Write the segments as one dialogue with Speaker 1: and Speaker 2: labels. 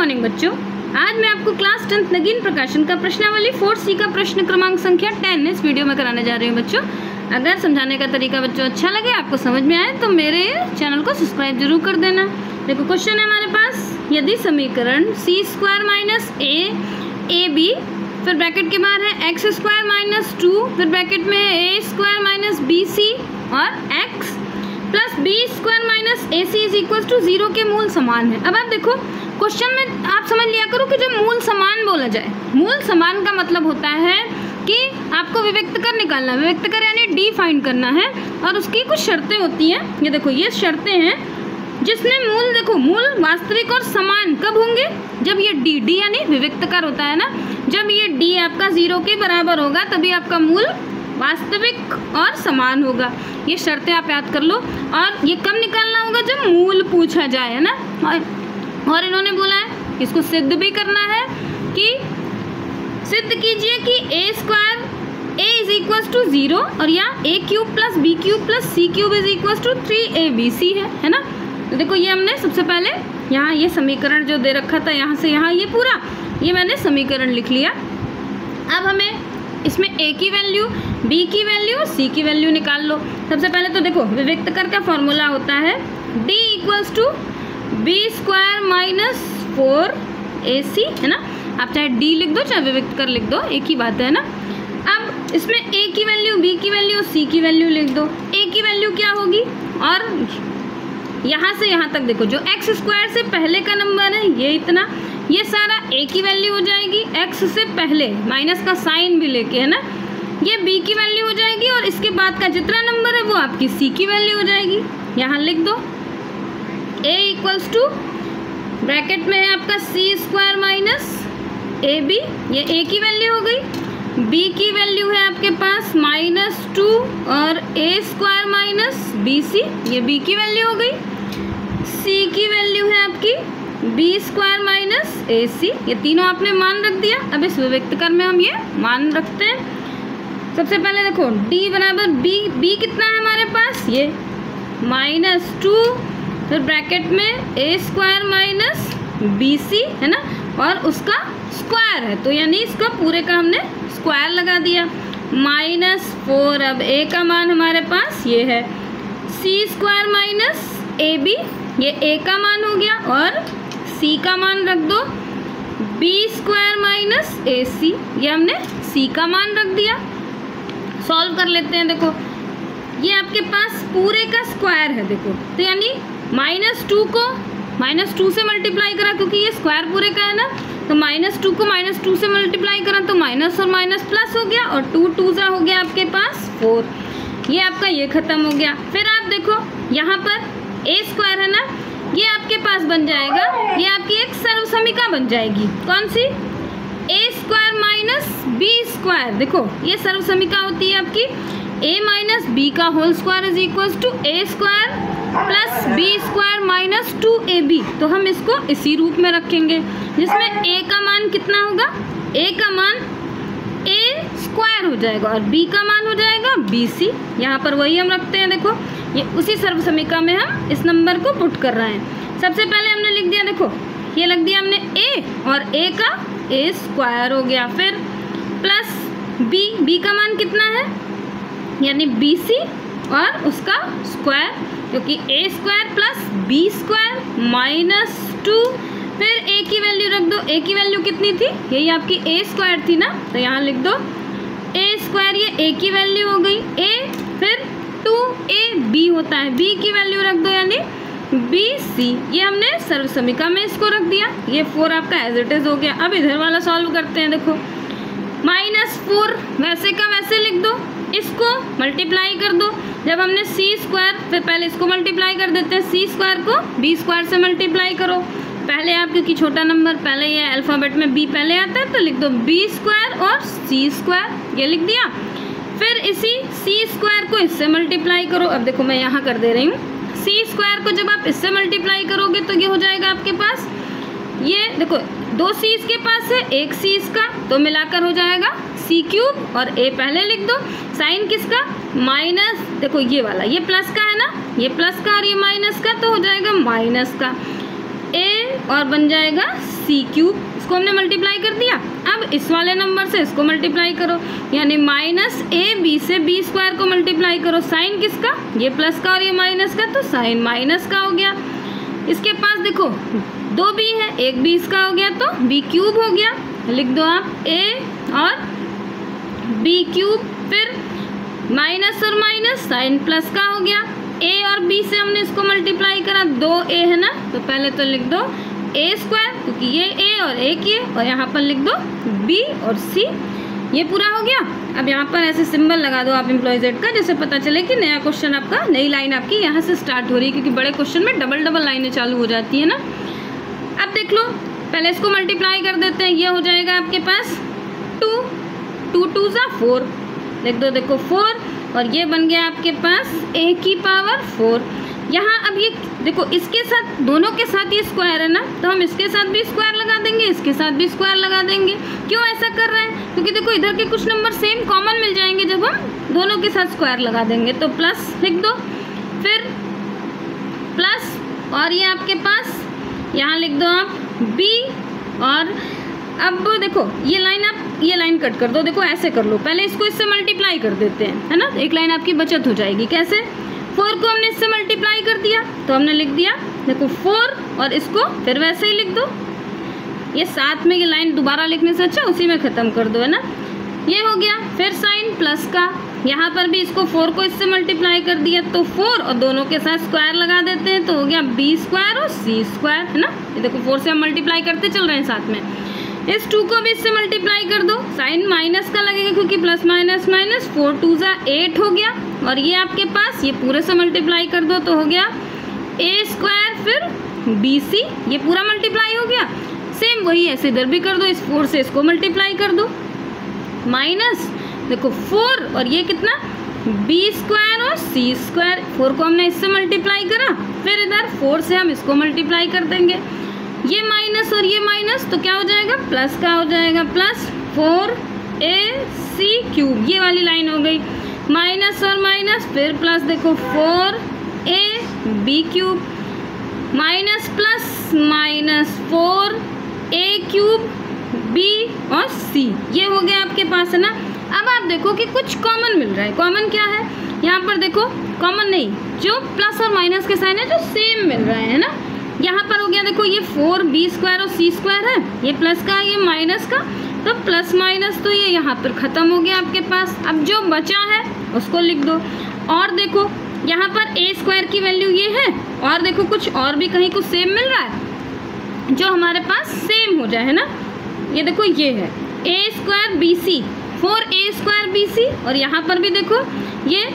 Speaker 1: Morning बच्चों। आज मैं आपको क्लास 10 नगीन प्रकाशन का प्रश्नावली 4C का प्रश्न क्रमांक संख्या 10 इस वीडियो में कराने जा रही हूँ बच्चों। अगर समझाने का तरीका बच्चों अच्छा लगे, आपको समझ में आए तो मेरे चैनल को सब्सक्राइब जरूर कर देना। देखो क्वेश्चन है हमारे पास, यदि समीकरण c² - ab फिर ब्रैकेट के बाहर है x² - 2 फिर ब्रैकेट में है a² - bc और x plus b² - ac is equal to 0 के मूल समान है। अब आप देखो क्वेश्चन में आप समझ लिया करो कि जब मूल समान बोला जाए, मूल समान का मतलब होता है कि आपको विविक्त कर निकालना है। विविक्त कर यानी डी फाइंड करना है और उसकी कुछ शर्तें होती हैं। ये देखो ये शर्तें हैं जिसमें मूल, देखो मूल वास्तविक और समान कब होंगे, जब ये डी यानी विविक्त कर होता है ना, जब ये डी आपका 0 के बराबर होगा तभी आपका मूल वास्तविक और समान होगा। ये शर्तें आप याद कर लो। और ये कब निकालना होगा, जब मूल पूछा जाए, है ना। और इन्होंने बोला है इसको सिद्ध भी करना है कि सिद्ध कीजिए कि a² इज इक्वल टू 0 और यहाँ a³ + b³ + c³ is equal to 3abc है ना। तो देखो ये हमने सबसे पहले यहाँ ये समीकरण जो दे रखा था, यहाँ से यहाँ ये पूरा ये मैंने समीकरण लिख लिया। अब हमें इसमें a की वैल्यू, b की वैल्यू, c की वैल्यू निकाल लो। सबसे पहले तो देखो विविक्त कर का फॉर्मूला होता है d equals to b² - 4ac है ना। आप चाहे d लिख दो चाहे विविक्त कर लिख दो, एक ही बात है ना। अब इसमें a की वैल्यू, b की वैल्यू, c की वैल्यू लिख दो। a की वैल्यू क्या होगी, और यहाँ से यहाँ तक देखो जो x² से पहले का नंबर है ये इतना, ये सारा a की वैल्यू हो जाएगी, x से पहले माइनस का साइन भी लेके, है ना। ये b की वैल्यू हो जाएगी और इसके बाद का जितना नंबर है वो आपकी c की वैल्यू हो जाएगी। यहाँ लिख दो a इक्वल्स टू ब्रैकेट में है आपका c² - ab, ये a की वैल्यू हो गई। b की वैल्यू है आपके पास -2 और a² - bc, ये b की वैल्यू हो गई। c की वैल्यू है आपकी b² - ac, ये तीनों आपने मान रख दिया। अब इस विविक्त कर में हम ये मान रखते हैं। सबसे पहले देखो d बराबर b कितना है हमारे पास, ये -2 फिर ब्रैकेट में a² - bc है ना, और उसका स्क्वायर है तो यानी इसका पूरे का हमने स्क्वायर लगा दिया। -4, अब a का मान हमारे पास ये है c² - ab, ये a का मान हो गया, और c का मान रख दो b² - ac, ये हमने c का मान रख दिया। सॉल्व कर लेते हैं। देखो ये आपके पास पूरे का स्क्वायर है, देखो तो यानी -2 को -2 से मल्टीप्लाई करा, क्योंकि ये स्क्वायर पूरे का है ना, तो -2 को -2 से मल्टीप्लाई करा तो माइनस और माइनस प्लस हो गया, और 2 2 जा हो गया आपके पास 4, ये आपका ये ख़त्म हो गया। फिर आप देखो यहाँ पर a² है ना, ये आपके पास बन जाएगा, ये आपकी एक सर्वसमिका बन जाएगी। कौन सी, a² - b²। देखो ये सर्वसमिका होती है आपकी a - b का whole square is equal to a² + b² - 2ab। तो हम इसको इसी रूप में रखेंगे जिसमें a का मान कितना होगा, a का मान a² हो जाएगा और b का मान हो जाएगा bc। यहाँ पर वही हम रखते हैं। देखो ये उसी सर्वसमिका में हम इस नंबर को पुट कर रहे हैं। सबसे पहले हमने लिख दिया, देखो ये लग दिया हमने a और a का a² हो गया, फिर प्लस b का मान कितना है यानी bc और उसका स्क्वायर, क्योंकि a² + b² - 2, फिर a की वैल्यू रख दो। a की वैल्यू कितनी थी, यही आपकी a² थी ना, तो यहाँ लिख दो a², ये a की वैल्यू हो गई a, फिर 2ab होता है, b की वैल्यू रख दो यानी bc, ये हमने सर्वसमिका में इसको रख दिया। ये 4 आपका एज इट इज हो गया। अब इधर वाला सॉल्व करते हैं। देखो -4 वैसे का वैसे लिख दो, इसको मल्टीप्लाई कर दो। जब हमने c² फिर पहले इसको मल्टीप्लाई कर देते हैं, c² को b² से मल्टीप्लाई करो। पहले आप, क्योंकि छोटा नंबर पहले ये अल्फ़ाबेट में b पहले आता है तो लिख दो b² और c², ये लिख दिया। फिर इसी c² को इससे मल्टीप्लाई करो। अब देखो मैं यहाँ कर दे रही हूँ, c² को जब आप इससे मल्टीप्लाई करोगे तो ये हो जाएगा आपके पास, ये देखो 2 c इसके पास है, 1 c इसका, तो मिलाकर हो जाएगा c³ और a पहले लिख दो। साइन किसका, माइनस, देखो ये वाला ये प्लस का है ना, ये प्लस का और ये माइनस का, तो हो जाएगा माइनस का। ए और बन जाएगा सी क्यूब, इसको हमने मल्टीप्लाई कर दिया। अब इस वाले नंबर से इसको मल्टीप्लाई करो, यानी माइनस ए बी से बी स्क्वायर को मल्टीप्लाई करो। साइन किसका, ये प्लस का और ये माइनस का, तो साइन माइनस का हो गया। इसके पास देखो 2 बी है, एक बी इसका हो गया तो बी क्यूब हो गया। लिख दो आप ए और बी क्यूब, फिर माइनस और माइनस साइन प्लस का हो गया। ए और बी से हमने इसको मल्टीप्लाई करा, 2a है ना, तो पहले तो लिख दो ए स्क्वायर, क्योंकि ये ए और एक ये, और यहाँ पर लिख दो बी और सी। ये पूरा हो गया। अब यहाँ पर ऐसे सिंबल लगा दो आप एम्प्लॉय जेड का, जैसे पता चले कि नया क्वेश्चन आपका, नई लाइन आपकी यहाँ से स्टार्ट हो रही है, क्योंकि बड़े क्वेश्चन में डबल लाइनें चालू हो जाती है ना। अब देख लो, पहले इसको मल्टीप्लाई कर देते हैं। ये हो जाएगा आपके पास 2 2 ज़ा 4, देख दो, देखो 4, और ये बन गया आपके पास a की पावर 4। यहाँ अब ये देखो, इसके साथ, दोनों के साथ ये स्क्वायर है ना, तो हम इसके साथ भी स्क्वायर लगा देंगे, इसके साथ भी स्क्वायर लगा देंगे। क्यों ऐसा कर रहे हैं, क्योंकि देखो इधर के कुछ नंबर सेम कॉमन मिल जाएंगे जब हम दोनों के साथ स्क्वायर लगा देंगे। तो प्लस लिख दो, फिर प्लस, और ये आपके पास यहाँ लिख दो आप b, और अब देखो ये लाइन कट कर दो। देखो ऐसे कर लो, पहले इसको इससे मल्टीप्लाई कर देते हैं, है ना, एक लाइन आपकी बचत हो जाएगी। कैसे, 4 को हमने इससे मल्टीप्लाई कर दिया, तो हमने लिख दिया देखो 4, और इसको फिर वैसे ही लिख दो। ये साथ में ये लाइन दोबारा लिखने से अच्छा उसी में ख़त्म कर दो, है ना। ये हो गया। फिर साइन प्लस का, यहाँ पर भी इसको 4 को इससे मल्टीप्लाई कर दिया, तो 4 और दोनों के साथ स्क्वायर लगा देते हैं, तो हो गया बी स्क्वायर और सी स्क्वायर, है ना। ये देखो 4 से हम मल्टीप्लाई करते चल रहे हैं साथ में। इस 2 को भी इससे मल्टीप्लाई कर दो, साइन माइनस का लगेगा, क्योंकि प्लस माइनस माइनस, 4 2 ज़ा 8 हो गया। और ये आपके पास ये पूरे से मल्टीप्लाई कर दो, तो हो गया ए स्क्वायर, फिर बी सी, ये पूरा मल्टीप्लाई हो गया। सेम वही ऐसे इधर भी कर दो, इस 4 से इसको मल्टीप्लाई कर दो, माइनस देखो 4 और ये कितना, बी स्क्वायर और सी स्क्वायर। 4 को हमने इससे मल्टीप्लाई करा, फिर इधर 4 से हम इसको मल्टीप्लाई कर देंगे। ये माइनस और ये माइनस, तो क्या हो जाएगा, प्लस का हो जाएगा, प्लस 4ac क्यूब, ये वाली लाइन हो गई। माइनस और माइनस, फिर प्लस देखो 4ab cube, minus plus minus 4a cube b और c, ये हो गया आपके पास, है ना। अब आप देखो कि कुछ कॉमन मिल रहा है। कॉमन क्या है, यहाँ पर देखो, कॉमन नहीं, जो प्लस और माइनस के साइन है जो सेम मिल रहा है ना। यहाँ पर हो गया देखो, ये 4b स्क्वायर और c स्क्वायर है, ये प्लस का ये माइनस का, तो प्लस माइनस तो ये यहाँ पर ख़त्म हो गया आपके पास। अब जो बचा है उसको लिख दो। और देखो यहाँ पर a स्क्वायर की वैल्यू ये है, और देखो कुछ और भी कहीं कुछ सेम मिल रहा है जो हमारे पास सेम हो जाए, है ना। ये देखो ये है a square B C, 4a square B C, और यहाँ पर भी देखो ये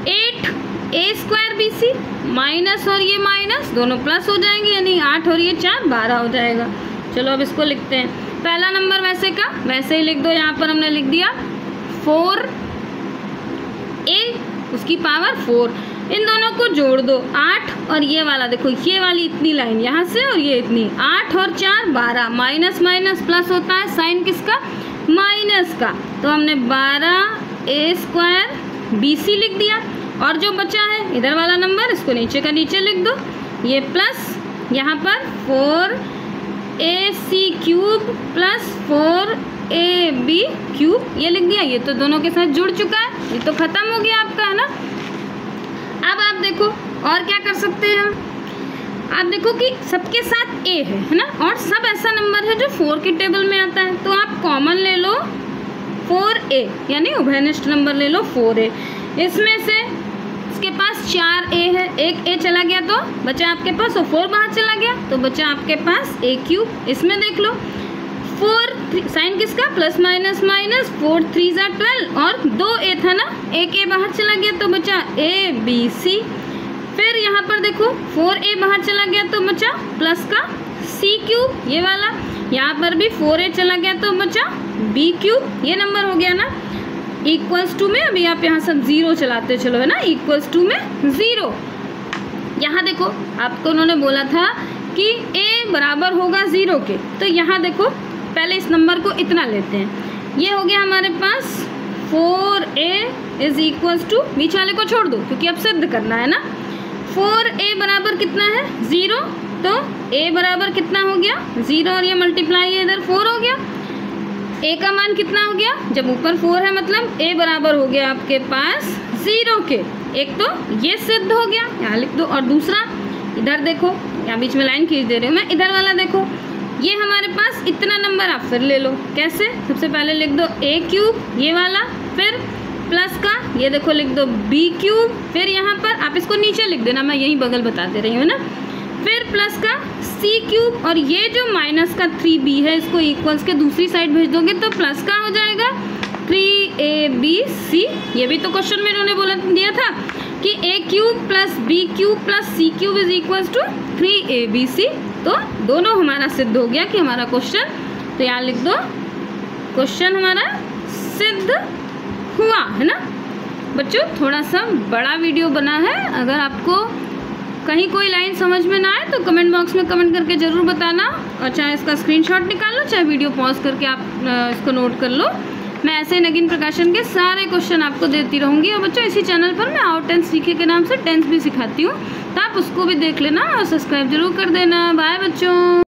Speaker 1: 8a स्क्वायर बी सी, माइनस और ये माइनस दोनों प्लस हो जाएंगे, यानी 8 और ये 4 12 हो जाएगा। चलो अब इसको लिखते हैं। पहला नंबर वैसे का वैसे ही लिख दो, यहाँ पर हमने लिख दिया 4a उसकी पावर 4, इन दोनों को जोड़ दो 8, और ये वाला देखो, ये वाली इतनी लाइन यहाँ से और ये इतनी, 8 और 4 12, माइनस माइनस प्लस होता है, साइन किसका, माइनस का, तो हमने 12a स्क्वायर बी सी लिख दिया। और जो बचा है इधर वाला नंबर, इसको नीचे का नीचे लिख दो, ये प्लस यहाँ पर 4ac cube plus 4ab cube, ये लिख दिया। ये तो दोनों के साथ जुड़ चुका है, ये तो ख़त्म हो गया आपका, है ना। अब आप देखो और क्या कर सकते हैं हम, आप देखो कि सबके साथ a है ना, और सब ऐसा नंबर है जो 4 के टेबल में आता है, तो आप कॉमन ले लो 4a, यानी उभयनिष्ठ नंबर ले लो 4a। इसमें से इसके पास 4a है, एक a चला गया तो बचा आपके पास, और 4 बाहर चला गया तो बचा आपके पास a क्यूब। इसमें देख लो 4 साइन किसका, प्लस माइनस माइनस, 4 3 ज़ा 12, और 2a था ना, एक a बाहर चला गया तो बचा a b c। फिर यहाँ पर देखो 4a बाहर चला गया तो बचा प्लस का c क्यूब, ये वाला। यहाँ पर भी 4a चला गया तो बचा b क्यूब, ये नंबर हो गया ना। इक्वल्स टू में अभी आप यहाँ सब 0 चलाते चलो, है ना, इक्वल्स टू में 0। यहाँ देखो आपको उन्होंने बोला था कि a बराबर होगा 0 के, तो यहाँ देखो पहले इस नंबर को इतना लेते हैं, ये हो गया हमारे पास 4a इज इक्वल्स टू, बीच वाले को छोड़ दो क्योंकि अब सिद्ध करना है ना। 4a बराबर कितना है, 0, तो a बराबर कितना हो गया 0 और ये मल्टीप्लाई है इधर 4 हो गया। a का मान कितना हो गया, जब ऊपर 4 है मतलब a बराबर हो गया आपके पास 0 के। एक तो ये सिद्ध हो गया, यहाँ लिख दो। और दूसरा इधर देखो, यहाँ बीच में लाइन खींच दे रही हूँ मैं, इधर वाला देखो, ये हमारे पास इतना नंबर आप फिर ले लो। कैसे, सबसे पहले लिख दो a क्यूब ये वाला, फिर प्लस का ये देखो लिख दो b क्यूब, फिर यहाँ पर आप इसको नीचे लिख देना, मैं यही बगल बता दे रही हूँ ना, फिर प्लस का c क्यूब, और ये जो माइनस का 3b है इसको इक्वल्स के दूसरी साइड भेज दोगे तो प्लस का हो जाएगा 3abc। ये भी तो क्वेश्चन में इन्होंने बोला दिया था कि a cube plus b cube plus c cube is equals to 3abc। तो दोनों हमारा सिद्ध हो गया कि हमारा क्वेश्चन, तो यहाँ लिख दो क्वेश्चन हमारा सिद्ध हुआ, है ना बच्चों। थोड़ा सा बड़ा वीडियो बना है, अगर आपको कहीं कोई लाइन समझ में ना आए तो कमेंट बॉक्स में कमेंट करके ज़रूर बताना, और चाहे इसका स्क्रीनशॉट निकाल लो, चाहे वीडियो पॉज करके आप इसको नोट कर लो। मैं ऐसे नगीन प्रकाशन के सारे क्वेश्चन आपको देती रहूँगी। और बच्चों इसी चैनल पर मैं आउट टेंस सीखे के नाम से टेंस भी सिखाती हूँ, तो आप उसको भी देख लेना और सब्सक्राइब जरूर कर देना। बाय बच्चों।